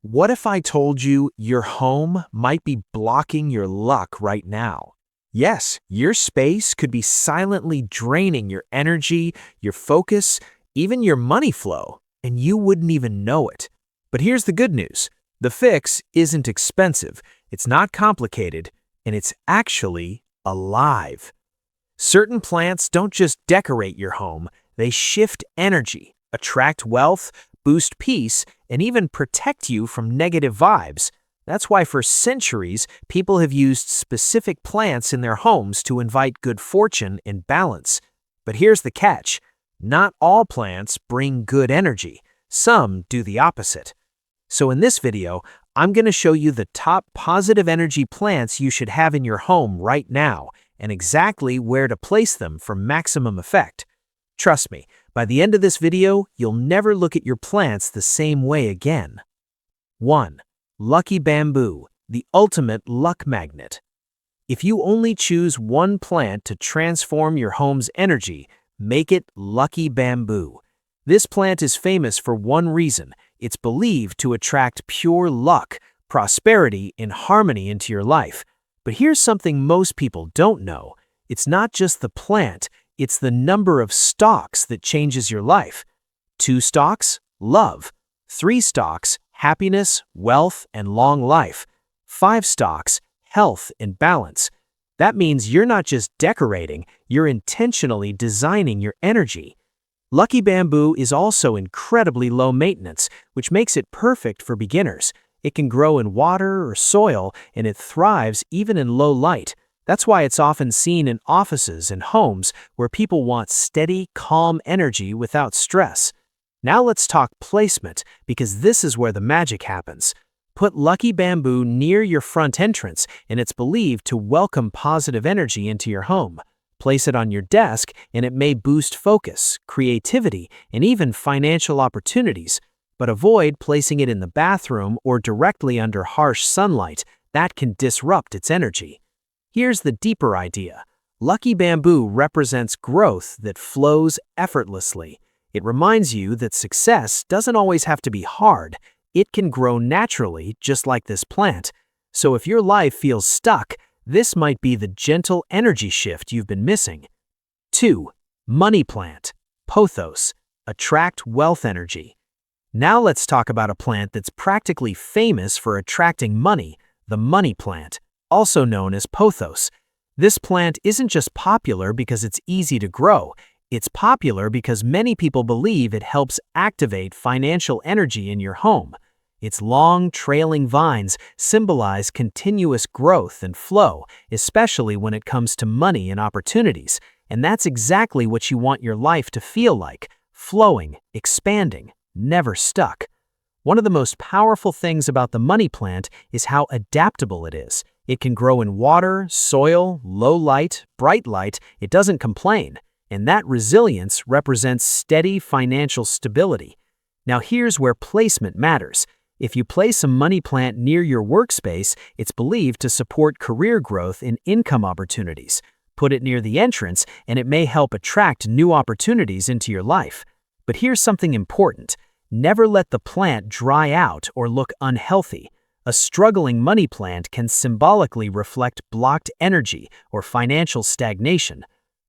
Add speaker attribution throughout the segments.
Speaker 1: What if I told you your home might be blocking your luck right now? Yes, your space could be silently draining your energy, your focus, even your money flow, and you wouldn't even know it. But here's the good news. The fix isn't expensive, it's not complicated, and it's actually alive. Certain plants don't just decorate your home, they shift energy, attract wealth, boost peace, and even protect you from negative vibes. That's why for centuries, people have used specific plants in their homes to invite good fortune and balance. But here's the catch. Not all plants bring good energy. Some do the opposite. So in this video, I'm going to show you the top positive energy plants you should have in your home right now, and exactly where to place them for maximum effect. Trust me, by the end of this video, you'll never look at your plants the same way again. 1. Lucky Bamboo, the ultimate luck magnet. If you only choose one plant to transform your home's energy, make it Lucky Bamboo. This plant is famous for one reason. It's believed to attract pure luck, prosperity, and harmony into your life. But here's something most people don't know. It's not just the plant, it's the number of stalks that changes your life. 2 stalks, love. 3 stalks, happiness, wealth, and long life. 5 stalks, health and balance. That means you're not just decorating, you're intentionally designing your energy. Lucky Bamboo is also incredibly low maintenance, which makes it perfect for beginners. It can grow in water or soil, and it thrives even in low light. That's why it's often seen in offices and homes where people want steady, calm energy without stress. Now let's talk placement, because this is where the magic happens. Put Lucky Bamboo near your front entrance, and it's believed to welcome positive energy into your home. Place it on your desk, and it may boost focus, creativity, and even financial opportunities. But avoid placing it in the bathroom or directly under harsh sunlight. That can disrupt its energy. Here's the deeper idea. Lucky Bamboo represents growth that flows effortlessly. It reminds you that success doesn't always have to be hard. It can grow naturally, just like this plant. So if your life feels stuck, this might be the gentle energy shift you've been missing. 2. Money Plant, Pothos, attract wealth energy. Now let's talk about a plant that's practically famous for attracting money, the money plant, also known as pothos. This plant isn't just popular because it's easy to grow. It's popular because many people believe it helps activate financial energy in your home. Its long, trailing vines symbolize continuous growth and flow, especially when it comes to money and opportunities. And that's exactly what you want your life to feel like: flowing, expanding, never stuck. One of the most powerful things about the money plant is how adaptable it is. It can grow in water, soil, low light, bright light. It doesn't complain. And that resilience represents steady financial stability. Now here's where placement matters. If you place a money plant near your workspace, it's believed to support career growth and income opportunities. Put it near the entrance, and it may help attract new opportunities into your life. But here's something important. Never let the plant dry out or look unhealthy. A struggling money plant can symbolically reflect blocked energy or financial stagnation.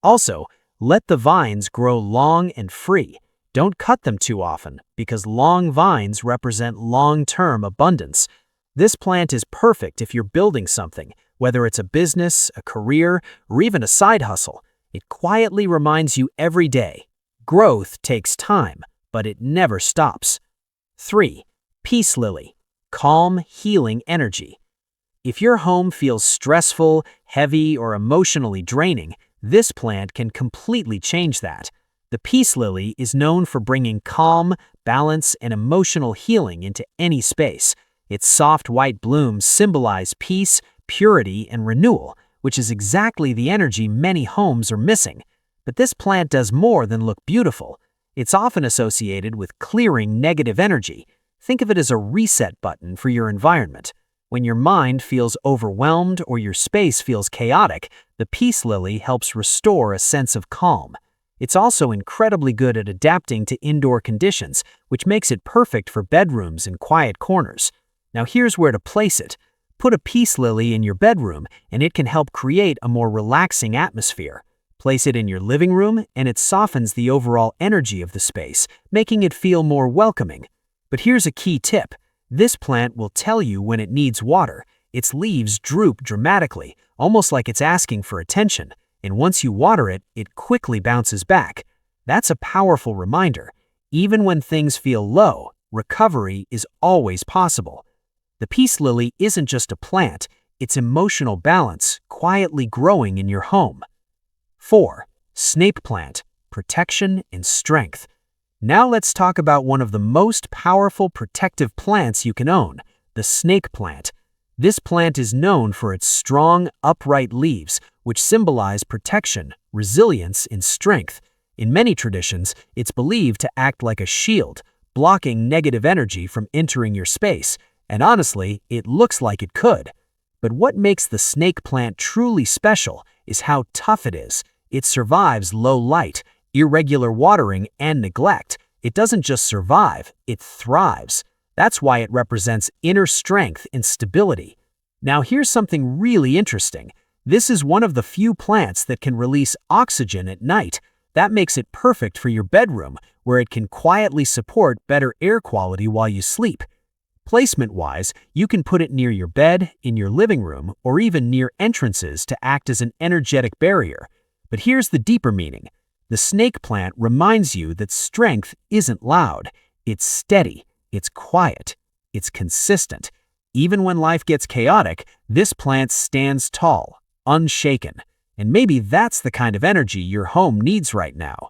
Speaker 1: Also, let the vines grow long and free. Don't cut them too often, because long vines represent long-term abundance. This plant is perfect if you're building something, whether it's a business, a career, or even a side hustle. It quietly reminds you every day. Growth takes time, but it never stops. 3. Peace Lily, calm, healing energy. If your home feels stressful, heavy, or emotionally draining, this plant can completely change that. The peace lily is known for bringing calm, balance, and emotional healing into any space. Its soft white blooms symbolize peace, purity, and renewal, which is exactly the energy many homes are missing. But this plant does more than look beautiful. It's often associated with clearing negative energy. Think of it as a reset button for your environment. When your mind feels overwhelmed or your space feels chaotic, the peace lily helps restore a sense of calm.
Speaker 2: It's also incredibly good at adapting to indoor conditions, which makes it perfect for bedrooms and quiet corners. Now here's where to place it. Put a peace lily in your bedroom, and it can help create a more relaxing atmosphere. Place it in your living room, and it softens the overall energy of the space, making it feel more welcoming. But here's a key tip. This plant will tell you when it needs water. Its leaves droop dramatically, almost like it's asking for attention, and once you water it, it quickly bounces back. That's a powerful reminder. Even when things feel low, recovery is always possible. The peace lily isn't just a plant, it's emotional balance quietly growing in your home. 4. Snake plant, protection and strength. Now let's talk about one of the most powerful protective plants you can own, the snake plant. This plant is known for its strong, upright leaves, which symbolize protection, resilience, and strength. In many traditions, it's believed to act like a shield, blocking negative energy from entering your space, and honestly, it looks like it could. But what makes the snake plant truly special is how tough it is. It survives low light, irregular watering, and neglect. It doesn't just survive, it thrives. That's why it represents inner strength and stability. Now here's something really interesting. This is one of the few plants that can release oxygen at night. That makes it perfect for your bedroom, where it can quietly support better air quality while you sleep. Placement-wise, you can put it near your bed, in your living room, or even near entrances to act as an energetic barrier. But here's the deeper meaning. The snake plant reminds you that strength isn't loud, it's steady. It's quiet. It's consistent. Even when life gets chaotic, this plant stands tall, unshaken. And maybe that's the kind of energy your home needs right now.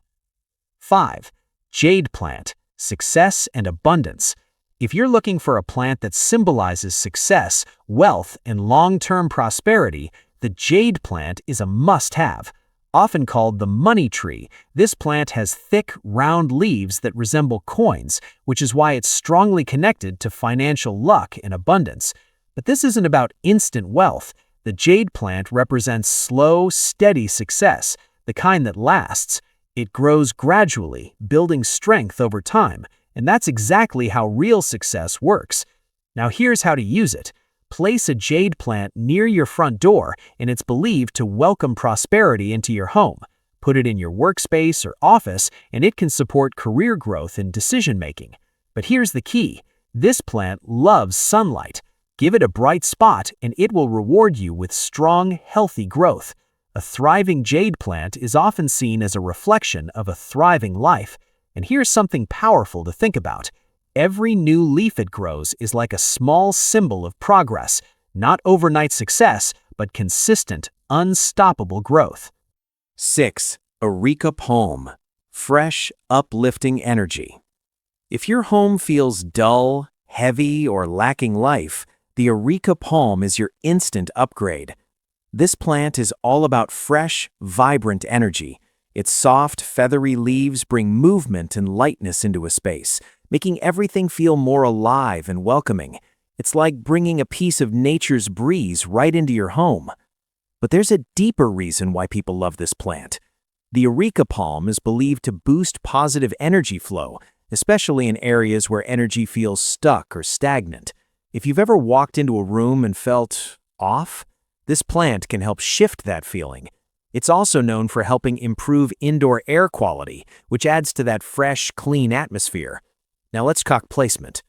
Speaker 2: 5. Jade plant, success and abundance. If you're looking for a plant that symbolizes success, wealth, and long-term prosperity, the jade plant is a must-have. Often called the money tree, this plant has thick, round leaves that resemble coins, which is why it's strongly connected to financial luck and abundance. But this isn't about instant wealth. The jade plant represents slow, steady success, the kind that lasts. It grows gradually, building strength over time, and that's exactly how real success works. Now here's how to use it. Place a jade plant near your front door, and it's believed to welcome prosperity into your home. Put it in your workspace or office, and it can support career growth and decision-making. But here's the key. This plant loves sunlight. Give it a bright spot, and it will reward you with strong, healthy growth. A thriving jade plant is often seen as a reflection of a thriving life. And here's something powerful to think about. Every new leaf it grows is like a small symbol of progress, not overnight success, but consistent, unstoppable growth.
Speaker 1: 6. Ora Palm, fresh, uplifting energy. If your home feels dull, heavy, or lacking life, the Ora Palm is your instant upgrade. This plant is all about fresh, vibrant energy. Its soft, feathery leaves bring movement and lightness into a space, making everything feel more alive and welcoming. It's like bringing a piece of nature's breeze right into your home. But there's a deeper reason why people love this plant. The Ora Palm is believed to boost positive energy flow, especially in areas where energy feels stuck or stagnant. If you've ever walked into a room and felt off, this plant can help shift that feeling. It's also known for helping improve indoor air quality, which adds to that fresh, clean atmosphere. Now let's talk placement.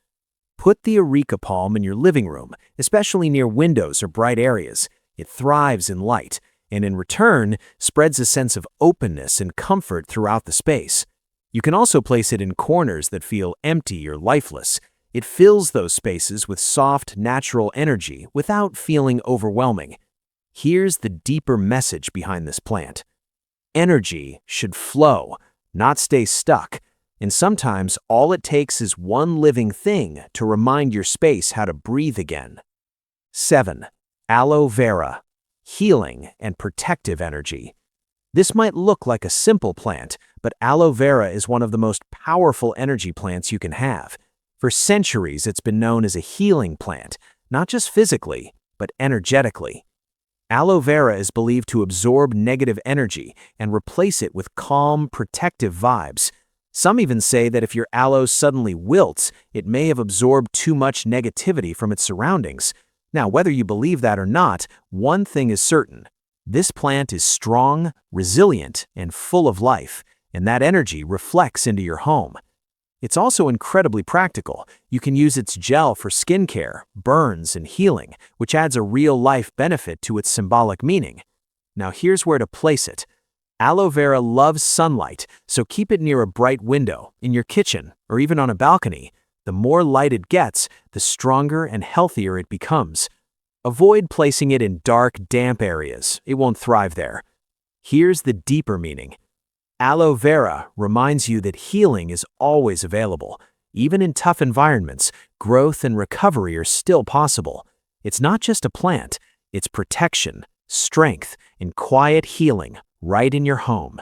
Speaker 1: Put the Ora Palm in your living room, especially near windows or bright areas. It thrives in light, and in return, spreads a sense of openness and comfort throughout the space. You can also place it in corners that feel empty or lifeless. It fills those spaces with soft, natural energy without feeling overwhelming. Here's the deeper message behind this plant. Energy should flow, not stay stuck. And sometimes all it takes is one living thing to remind your space how to breathe again. 7. Aloe Vera, healing and protective energy. This might look like a simple plant, but aloe vera is one of the most powerful energy plants you can have. For centuries, it's been known as a healing plant, not just physically, but energetically. Aloe vera is believed to absorb negative energy and replace it with calm, protective vibes. Some even say that if your aloe suddenly wilts, it may have absorbed too much negativity from its surroundings. Now, whether you believe that or not, one thing is certain. This plant is strong, resilient, and full of life, and that energy reflects into your home. It's also incredibly practical. You can use its gel for skincare, burns, and healing, which adds a real-life benefit to its symbolic meaning. Now here's where to place it. Aloe vera loves sunlight, so keep it near a bright window, in your kitchen, or even on a balcony. The more light it gets, the stronger and healthier it becomes. Avoid placing it in dark, damp areas. It won't thrive there. Here's the deeper meaning. Aloe vera reminds you that healing is always available. Even in tough environments, growth and recovery are still possible. It's not just a plant, it's protection, strength, and quiet healing right in your home.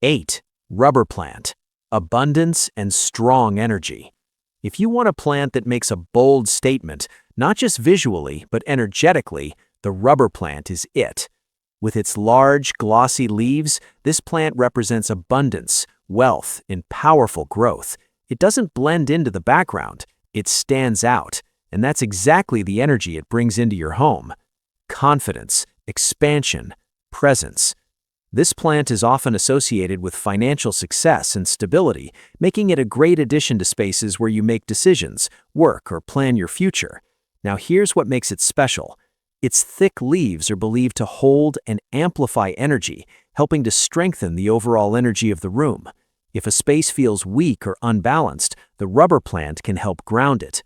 Speaker 1: 8. Rubber plant. Abundance and strong energy. If you want a plant that makes a bold statement, not just visually, but energetically, the rubber plant is it. With its large, glossy leaves, this plant represents abundance, wealth, and powerful growth. It doesn't blend into the background, it stands out, and that's exactly the energy it brings into your home. Confidence, expansion, presence. This plant is often associated with financial success and stability, making it a great addition to spaces where you make decisions, work, or plan your future. Now here's what makes it special. Its thick leaves are believed to hold and amplify energy, helping to strengthen the overall energy of the room. If a space feels weak or unbalanced, the rubber plant can help ground it.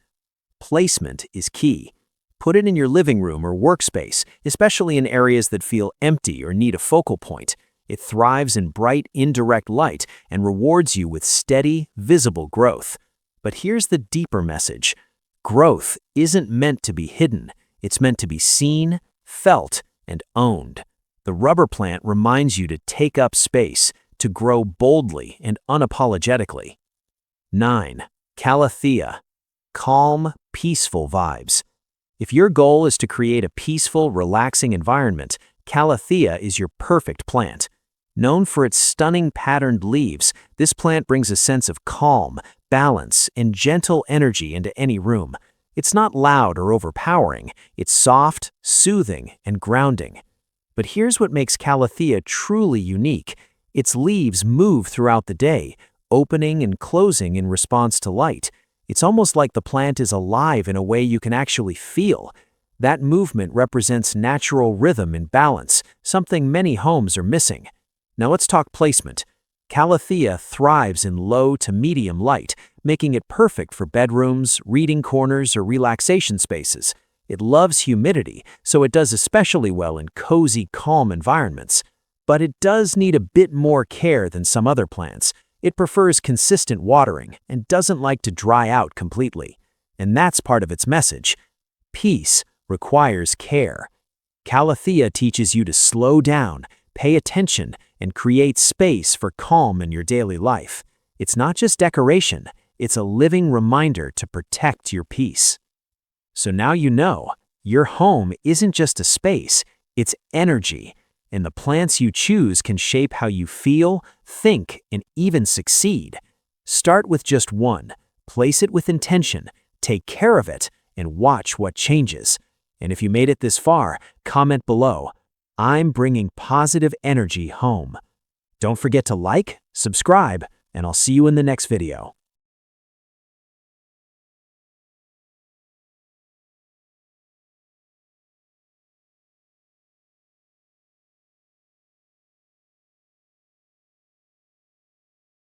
Speaker 1: Placement is key. Put it in your living room or workspace, especially in areas that feel empty or need a focal point. It thrives in bright, indirect light and rewards you with steady, visible growth. But here's the deeper message. Growth isn't meant to be hidden. It's meant to be seen, felt, and owned. The rubber plant reminds you to take up space, to grow boldly and unapologetically. 9. Calathea. Calm, peaceful vibes. If your goal is to create a peaceful, relaxing environment, Calathea is your perfect plant. Known for its stunning patterned leaves, this plant brings a sense of calm, balance, and gentle energy into any room. It's not loud or overpowering, it's soft, soothing, and grounding. But here's what makes Calathea truly unique. Its leaves move throughout the day, opening and closing in response to light. It's almost like the plant is alive in a way you can actually feel. That movement represents natural rhythm and balance, something many homes are missing. Now let's talk placement. Calathea thrives in low to medium light, making it perfect for bedrooms, reading corners, or relaxation spaces. It loves humidity, so it does especially well in cozy, calm environments. But it does need a bit more care than some other plants. It prefers consistent watering and doesn't like to dry out completely. And that's part of its message. Peace requires care. Calathea teaches you to slow down, pay attention, and create space for calm in your daily life. It's not just decoration, it's a living reminder to protect your peace. So now you know, your home isn't just a space, it's energy. And the plants you choose can shape how you feel, think, and even succeed. Start with just one, place it with intention, take care of it, and watch what changes. And if you made it this far, comment below. I'm bringing positive energy home. Don't forget to like, subscribe, and I'll see you in the next video.